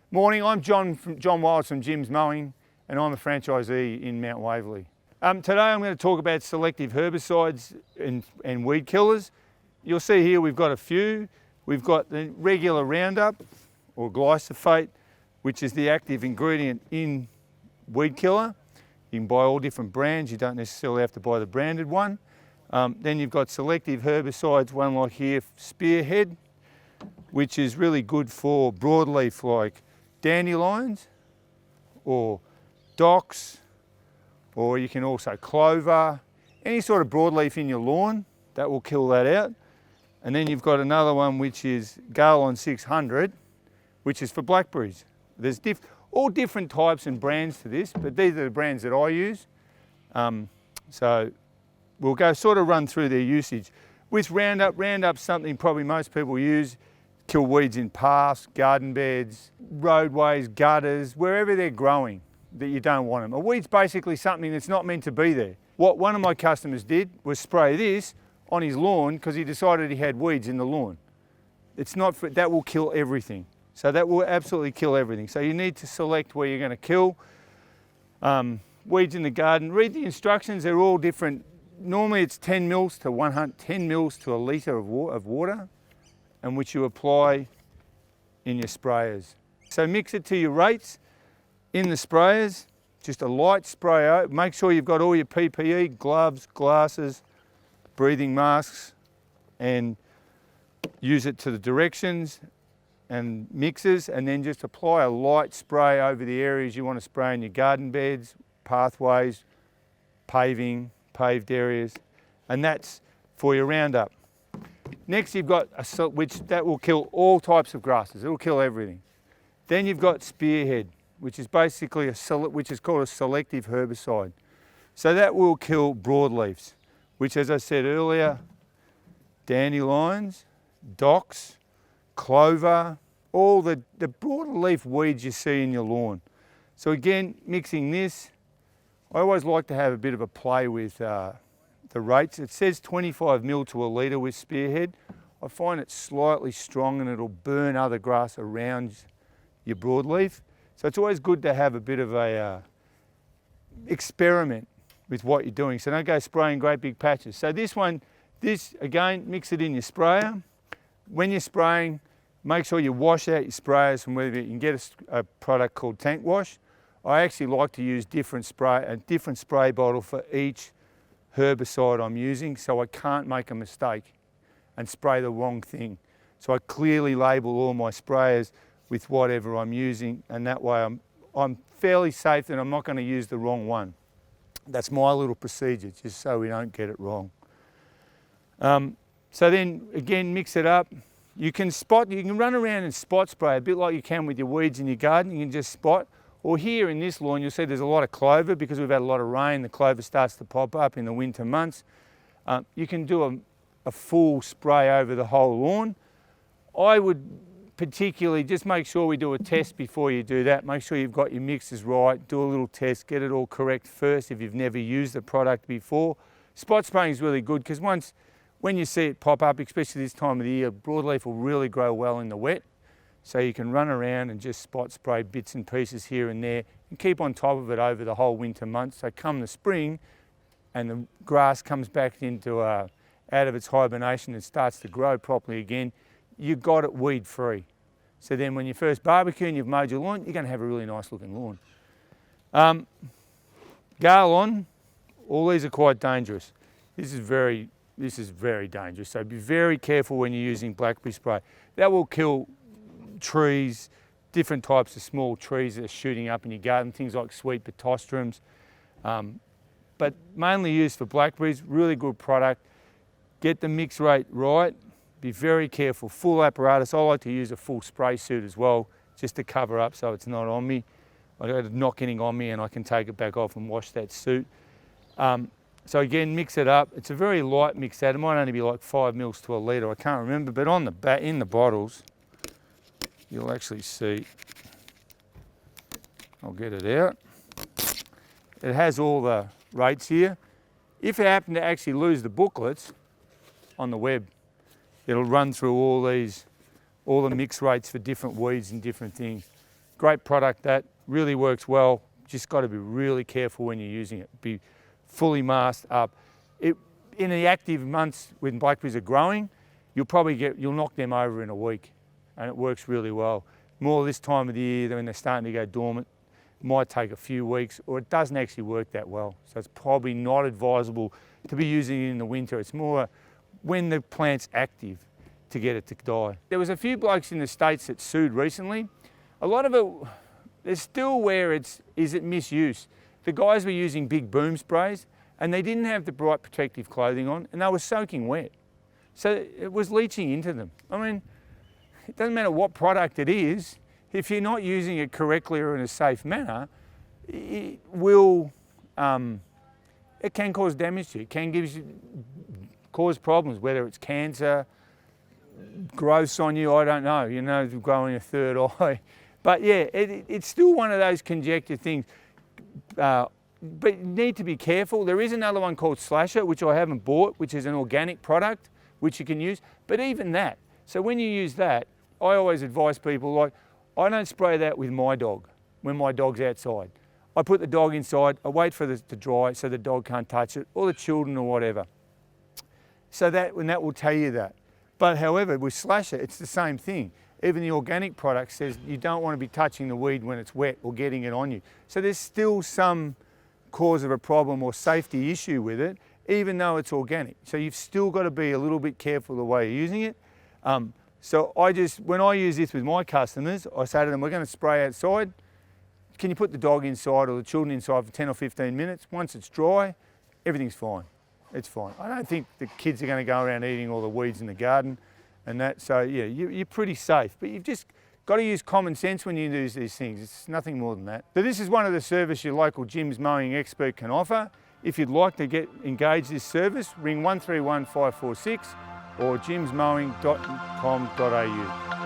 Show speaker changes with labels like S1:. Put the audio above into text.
S1: Morning, I'm John Wiles from Jim's Mowing, and I'm a franchisee in Mount Waverley. Today I'm going to talk about selective herbicides and weed killers. You'll see here we've got a few. We've got the regular Roundup or glyphosate, which is the active ingredient in weed killer. You can buy all different brands, you don't necessarily have to buy the branded one. Then you've got selective herbicides, one like here, Spearhead, which is really good for broadleaf like dandelions or docks, or you can also clover, any sort of broadleaf in your lawn, that will kill that out. And then you've got another one which is Garlon 600, which is for blackberries. There's all different types and brands to this, but these are the brands that I use. So we'll sort of run through their usage. With Roundup's something probably most people use. Kill weeds in paths, garden beds, roadways, gutters, wherever they're growing that you don't want them. A weed's basically something that's not meant to be there. What one of my customers did was spray this on his lawn because he decided he had weeds in the lawn. It's not for, that will kill everything. So that will absolutely kill everything. So you need to select where you're going to kill. Weeds in the garden, read the instructions, they're all different. Normally it's 10 mils to a litre of water, and which you apply in your sprayers. So mix it to your rates in the sprayers, just a light spray. Make sure you've got all your PPE, gloves, glasses, breathing masks, and use it to the directions and mixes, and then just apply a light spray over the areas you want to spray in your garden beds, pathways, paving, paved areas, and that's for your Roundup. Next you've got that will kill all types of grasses. It will kill everything. Then you've got Spearhead, which is basically which is called a selective herbicide. So that will kill broadleaves, which, as I said earlier, dandelions, docks, clover, all the broadleaf weeds you see in your lawn. So again, mixing this, I always like to have a bit of a play with the rates. It says 25 mil to a litre with Spearhead. I find it slightly strong and it'll burn other grass around your broadleaf. So it's always good to have a bit of a experiment with what you're doing. So don't go spraying great big patches. So this again, mix it in your sprayer. When you're spraying, make sure you wash out your sprayers from whether you can get a product called tank wash. I actually like to use a different spray bottle for each herbicide I'm using, so I can't make a mistake and spray the wrong thing. So I clearly label all my sprayers with whatever I'm using, and that way I'm fairly safe that I'm not going to use the wrong one. That's my little procedure, just so we don't get it wrong. So then again, mix it up. You can run around and spot spray a bit like you can with your weeds in your garden. You can just spot. Or here in this lawn, you'll see there's a lot of clover because we've had a lot of rain. The clover starts to pop up in the winter months. You can do a full spray over the whole lawn. I would particularly just make sure we do a test before you do that. Make sure you've got your mixes right. Do a little test, get it all correct first if you've never used the product before. Spot spraying is really good because when you see it pop up, especially this time of the year, broadleaf will really grow well in the wet. So you can run around and just spot spray bits and pieces here and there and keep on top of it over the whole winter months. So come the spring and the grass comes back into out of its hibernation and starts to grow properly again, you've got it weed free. So then when you first barbecue and you've mowed your lawn, you're going to have a really nice looking lawn. Garlon, all these are quite dangerous. This is very dangerous. So be very careful when you're using blackberry spray. That will kill trees, different types of small trees that are shooting up in your garden, things like sweet pitostrums, but mainly used for blackberries. Really good product. Get the mix rate right. Be very careful. Full apparatus. I like to use a full spray suit as well, just to cover up so it's not on me. I got it not getting on me and I can take it back off and wash that suit. So again, mix it up. It's a very light mix that. It might only be like 5 mils to a litre. I can't remember, but on in the bottles, you'll actually see, I'll get it out. It has all the rates here. If you happen to actually lose the booklets on the web, it'll run through all the mix rates for different weeds and different things. Great product that really works well. Just got to be really careful when you're using it. Be fully masked up. In the active months when blackberries are growing, you'll knock them over in a week, and it works really well. More this time of the year when they're starting to go dormant, it might take a few weeks, or it doesn't actually work that well. So it's probably not advisable to be using it in the winter. It's more when the plant's active to get it to die. There was a few blokes in the States that sued recently. A lot of it, there's still where is it misuse. The guys were using big boom sprays and they didn't have the right protective clothing on and they were soaking wet. So it was leaching into them. I mean, it doesn't matter what product it is, if you're not using it correctly or in a safe manner, it can cause damage to you. It can cause problems, whether it's cancer, growths on you, I don't know, you know, growing a third eye. But yeah, it's still one of those conjecture things. But you need to be careful. There is another one called Slasher, which I haven't bought, which is an organic product, which you can use. But even that, so when you use that, I always advise people, like, I don't spray that with my dog when my dog's outside. I put the dog inside, I wait for it to dry so the dog can't touch it, or the children or whatever. So that will tell you that. But however, with Slasher, it's the same thing. Even the organic product says you don't want to be touching the weed when it's wet or getting it on you. So there's still some cause of a problem or safety issue with it, even though it's organic. So you've still got to be a little bit careful the way you're using it. So when I use this with my customers, I say to them, we're going to spray outside. Can you put the dog inside or the children inside for 10 or 15 minutes? Once it's dry, everything's fine. It's fine. I don't think the kids are going to go around eating all the weeds in the garden and that. So yeah, you're pretty safe, but you've just got to use common sense when you use these things. It's nothing more than that. So this is one of the services your local Jim's Mowing expert can offer. If you'd like to engage this service, ring 131 546 or jimsmowing.com.au.